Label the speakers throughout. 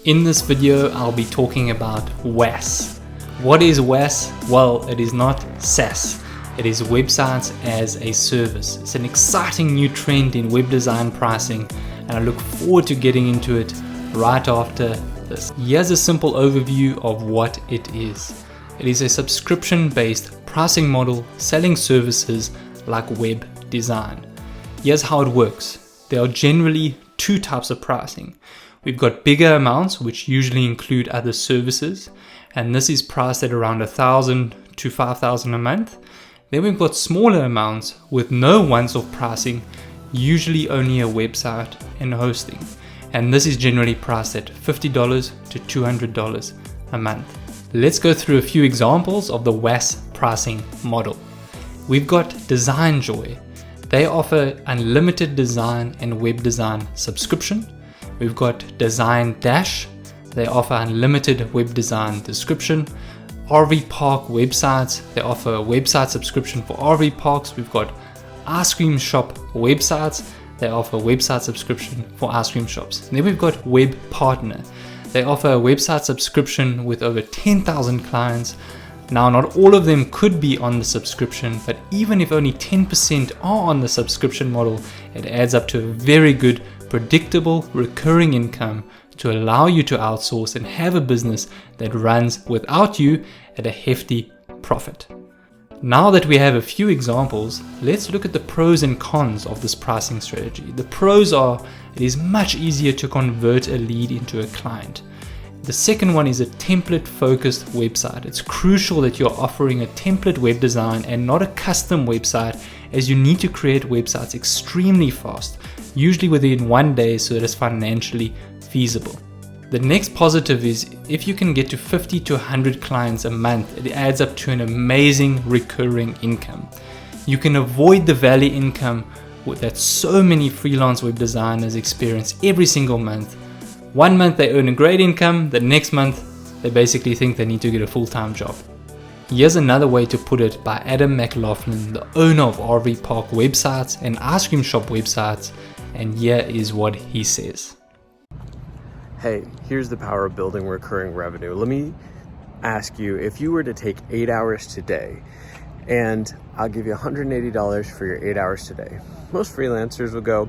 Speaker 1: In this video, I'll be talking about WaaS. What is WaaS? Well, it is not SaaS. It is websites as a service. It's an exciting new trend in web design pricing, and I look forward to getting into it right after this. Here's a simple overview of what it is. It is a subscription-based pricing model selling services like web design. Here's how it works. There are generally two types of pricing. We've got bigger amounts, which usually include other services, and this is priced at around $1,000 to $5,000 a month. Then we've got smaller amounts with no once-off pricing, usually only a website and hosting, and this is generally priced at $50 to $200 a month. Let's go through a few examples of the WaaS pricing model. We've got Design Joy. They offer unlimited design and web design subscription. We've got Design Dash. They offer unlimited web design subscription. RV Park Websites. They offer a website subscription for RV parks. We've got Ice Cream Shop Websites. They offer a website subscription for ice cream shops. And then we've got Web Partner. They offer a website subscription with over 10,000 clients. Now, not all of them could be on the subscription, but even if only 10% are on the subscription model, it adds up to a very good, predictable, recurring income to allow you to outsource and have a business that runs without you at a hefty profit. Now that we have a few examples, let's look at the pros and cons of this pricing strategy. The pros are it is much easier to convert a lead into a client. The second one is a template-focused website. It's crucial that you're offering a template web design and not a custom website, as you need to create websites extremely fast, usually within 1 day, so that it's financially feasible. The next positive is if you can get to 50 to 100 clients a month, it adds up to an amazing recurring income. You can avoid the valley income that so many freelance web designers experience every single month. 1 month they earn a great income, the next month they basically think they need to get a full-time job. Here's another way to put it by Adam McLaughlin, the owner of RV Park Websites and Ice Cream Shop Websites, and here is what he says.
Speaker 2: Hey, here's the power of building recurring revenue. Let me ask you, if you were to take 8 hours today, and I'll give you $180 for your 8 hours today. Most freelancers will go,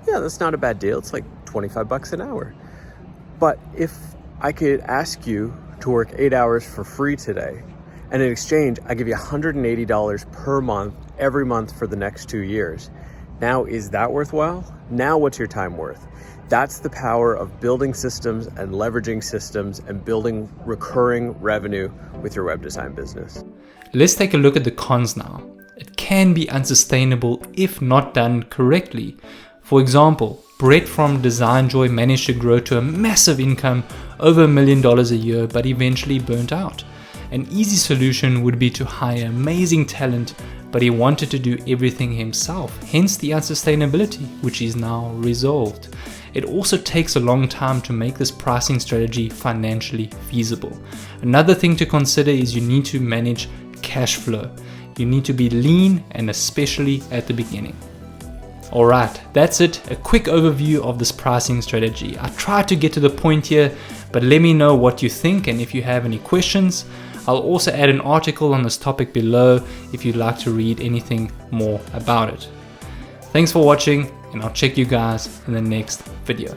Speaker 2: yeah, that's not a bad deal. It's like 25 bucks an hour. But if I could ask you to work 8 hours for free today, and in exchange, I give you $180 per month, every month for the next 2 years. Now, is that worthwhile? Now, what's your time worth? That's the power of building systems and leveraging systems and building recurring revenue with your web design business.
Speaker 1: Let's take a look at the cons now. It can be unsustainable if not done correctly. For example, Brett from Design Joy managed to grow to a massive income, over $1 million a year, but eventually burnt out. An easy solution would be to hire amazing talent, but he wanted to do everything himself, hence the unsustainability, which is now resolved. It also takes a long time to make this pricing strategy financially feasible. Another thing to consider is you need to manage cash flow. You need to be lean, and especially at the beginning. Alright, that's it. A quick overview of this pricing strategy. I tried to get to the point here, but let me know what you think, and if you have any questions. I'll also add an article on this topic below if you'd like to read anything more about it. Thanks for watching, and I'll check you guys in the next video.